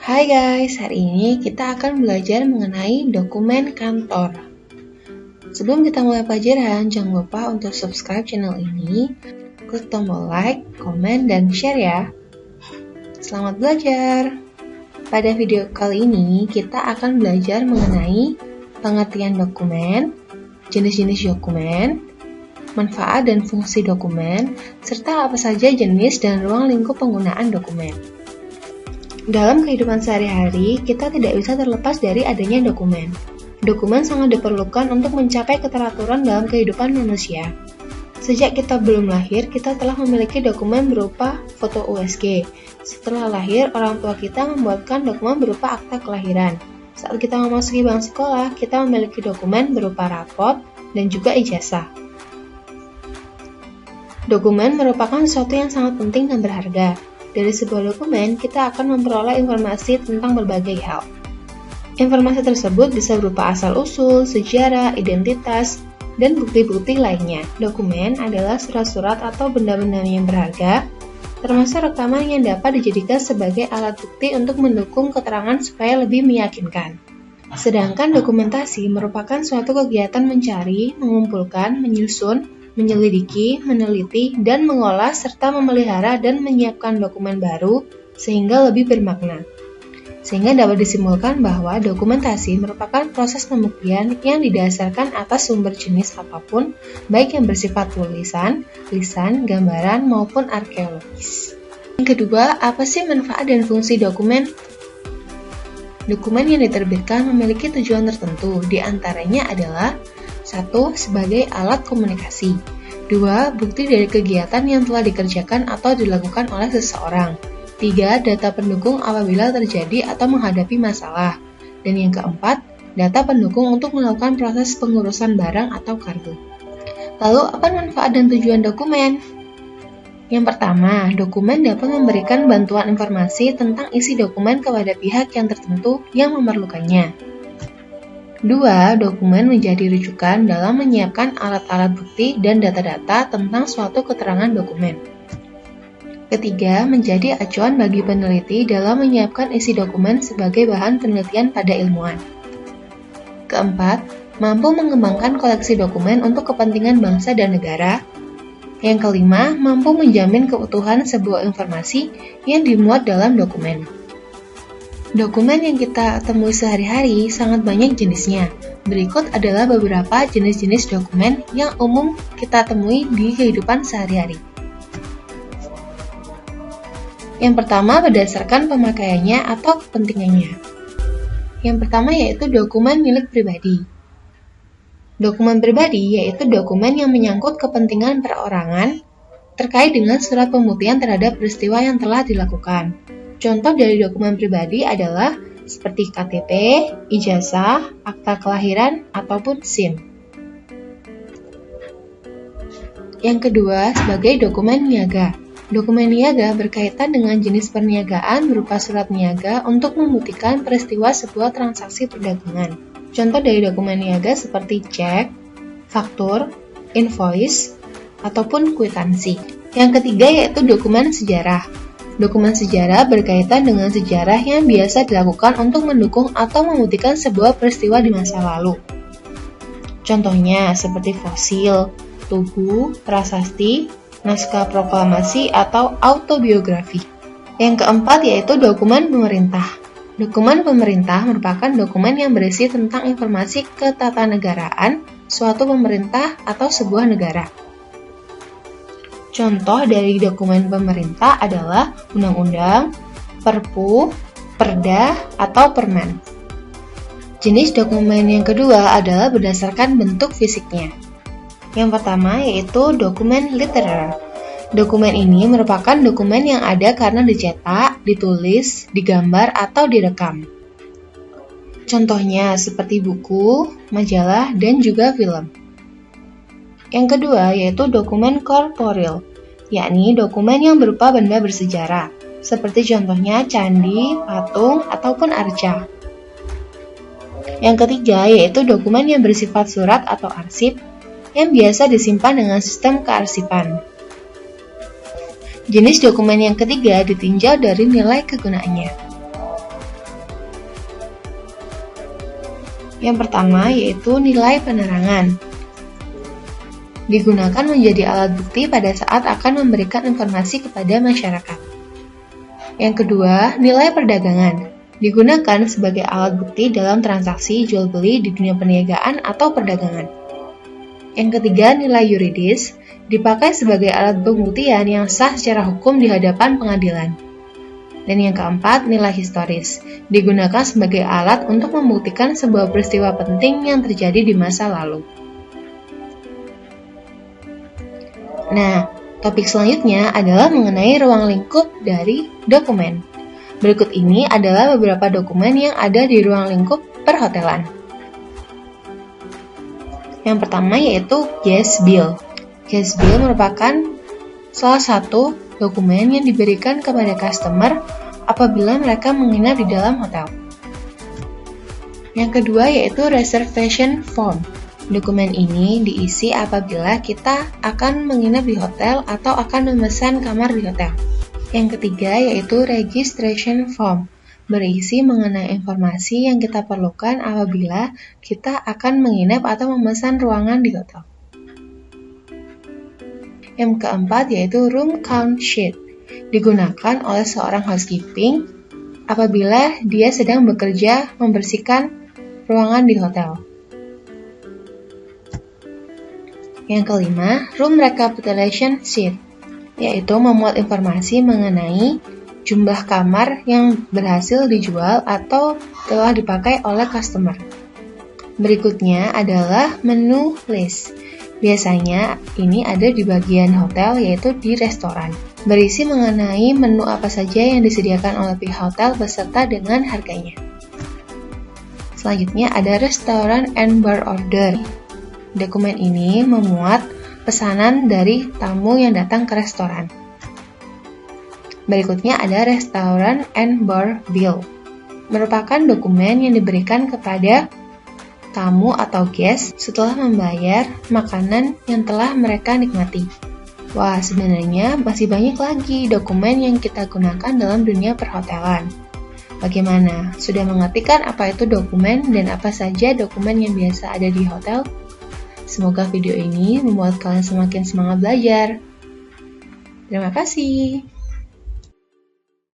Hai guys, hari ini kita akan belajar mengenai dokumen kantor. Sebelum kita mulai pelajaran, jangan lupa untuk subscribe channel ini, klik tombol like, komen, dan share ya. Selamat belajar! Pada video kali ini, kita akan belajar mengenai pengertian dokumen, jenis-jenis dokumen, manfaat dan fungsi dokumen, serta apa saja jenis dan ruang lingkup penggunaan dokumen. Dalam kehidupan sehari-hari, kita tidak bisa terlepas dari adanya dokumen. Dokumen sangat diperlukan untuk mencapai keteraturan dalam kehidupan manusia. Sejak kita belum lahir, kita telah memiliki dokumen berupa foto USG. Setelah lahir, orang tua kita membuatkan dokumen berupa akta kelahiran. Saat kita memasuki bangku sekolah, kita memiliki dokumen berupa raport dan juga ijazah. Dokumen merupakan sesuatu yang sangat penting dan berharga. Dari sebuah dokumen, kita akan memperoleh informasi tentang berbagai hal. Informasi tersebut bisa berupa asal-usul, sejarah, identitas, dan bukti-bukti lainnya. Dokumen adalah surat-surat atau benda-benda yang berharga, termasuk rekaman yang dapat dijadikan sebagai alat bukti untuk mendukung keterangan supaya lebih meyakinkan. Sedangkan dokumentasi merupakan suatu kegiatan mencari, mengumpulkan, menyusun, menyelidiki, meneliti, dan mengolah serta memelihara dan menyiapkan dokumen baru sehingga lebih bermakna. Sehingga dapat disimpulkan bahwa dokumentasi merupakan proses pembuktian yang didasarkan atas sumber jenis apapun, baik yang bersifat tulisan, lisan, gambaran, maupun arkeologis. Yang kedua, apa sih manfaat dan fungsi dokumen? Dokumen yang diterbitkan memiliki tujuan tertentu, di antaranya adalah 1. Sebagai alat komunikasi. 2. Bukti dari kegiatan yang telah dikerjakan atau dilakukan oleh seseorang. 3. Data pendukung apabila terjadi atau menghadapi masalah. Dan yang keempat, data pendukung untuk melakukan proses pengurusan barang atau kargo. Lalu, apa manfaat dan tujuan dokumen? Yang pertama, dokumen dapat memberikan bantuan informasi tentang isi dokumen kepada pihak yang tertentu yang memerlukannya. 2. Dokumen menjadi rujukan dalam menyiapkan alat-alat bukti dan data-data tentang suatu keterangan dokumen. 3. Menjadi acuan bagi peneliti dalam menyiapkan isi dokumen sebagai bahan penelitian pada ilmuwan. 4. Mampu mengembangkan koleksi dokumen untuk kepentingan bangsa dan negara. Yang 5. Mampu menjamin keutuhan sebuah informasi yang dimuat dalam dokumen. Dokumen yang kita temui sehari-hari sangat banyak jenisnya. Berikut adalah beberapa jenis-jenis dokumen yang umum kita temui di kehidupan sehari-hari. Yang pertama berdasarkan pemakaiannya atau kepentingannya. Yang pertama yaitu dokumen milik pribadi. Dokumen pribadi yaitu dokumen yang menyangkut kepentingan perorangan terkait dengan surat pembuktian terhadap peristiwa yang telah dilakukan. Contoh dari dokumen pribadi adalah seperti KTP, ijazah, akta kelahiran, ataupun SIM. Yang kedua, sebagai dokumen niaga. Dokumen niaga berkaitan dengan jenis perniagaan berupa surat niaga untuk membuktikan peristiwa sebuah transaksi perdagangan. Contoh dari dokumen niaga seperti cek, faktur, invoice, ataupun kwitansi. Yang ketiga yaitu dokumen sejarah. Dokumen sejarah berkaitan dengan sejarah yang biasa dilakukan untuk mendukung atau membuktikan sebuah peristiwa di masa lalu. Contohnya seperti fosil, tugu, prasasti, naskah proklamasi, atau autobiografi. Yang keempat yaitu dokumen pemerintah. Dokumen pemerintah merupakan dokumen yang berisi tentang informasi ketatanegaraan suatu pemerintah atau sebuah negara. Contoh dari dokumen pemerintah adalah undang-undang, perpu, perda, atau permen. Jenis dokumen yang kedua adalah berdasarkan bentuk fisiknya. Yang pertama yaitu dokumen literer. Dokumen ini merupakan dokumen yang ada karena dicetak, ditulis, digambar, atau direkam. Contohnya seperti buku, majalah, dan juga film. Yang kedua yaitu dokumen korporil, yakni dokumen yang berupa benda bersejarah, seperti contohnya candi, patung, ataupun arca. Yang ketiga yaitu dokumen yang bersifat surat atau arsip, yang biasa disimpan dengan sistem kearsipan. Jenis dokumen yang ketiga ditinjau dari nilai kegunaannya. Yang pertama yaitu nilai penerangan. Digunakan menjadi alat bukti pada saat akan memberikan informasi kepada masyarakat. Yang kedua, nilai perdagangan. Digunakan sebagai alat bukti dalam transaksi jual-beli di dunia perniagaan atau perdagangan. Yang ketiga, nilai yuridis. Dipakai sebagai alat pembuktian yang sah secara hukum di hadapan pengadilan. Dan yang keempat, nilai historis. Digunakan sebagai alat untuk membuktikan sebuah peristiwa penting yang terjadi di masa lalu. Nah, topik selanjutnya adalah mengenai ruang lingkup dari dokumen. Berikut ini adalah beberapa dokumen yang ada di ruang lingkup perhotelan. Yang pertama yaitu guest bill. Guest bill merupakan salah satu dokumen yang diberikan kepada customer apabila mereka menginap di dalam hotel. Yang kedua yaitu reservation form. Dokumen ini diisi apabila kita akan menginap di hotel atau akan memesan kamar di hotel. Yang ketiga yaitu registration form, berisi mengenai informasi yang kita perlukan apabila kita akan menginap atau memesan ruangan di hotel. Yang keempat yaitu room count sheet, digunakan oleh seorang housekeeping apabila dia sedang bekerja membersihkan ruangan di hotel. Yang kelima, room recapitulation sheet, yaitu memuat informasi mengenai jumlah kamar yang berhasil dijual atau telah dipakai oleh customer. Berikutnya adalah menu list. Biasanya ini ada di bagian hotel yaitu di restoran. Berisi mengenai menu apa saja yang disediakan oleh pihak hotel beserta dengan harganya. Selanjutnya ada restaurant and bar order. Dokumen ini memuat pesanan dari tamu yang datang ke restoran. Berikutnya ada restaurant and bar bill. Merupakan dokumen yang diberikan kepada tamu atau guest setelah membayar makanan yang telah mereka nikmati. Wah, sebenarnya masih banyak lagi dokumen yang kita gunakan dalam dunia perhotelan. Bagaimana? Sudah mengerti kan apa itu dokumen dan apa saja dokumen yang biasa ada di hotel? Semoga video ini membuat kalian semakin semangat belajar. Terima kasih.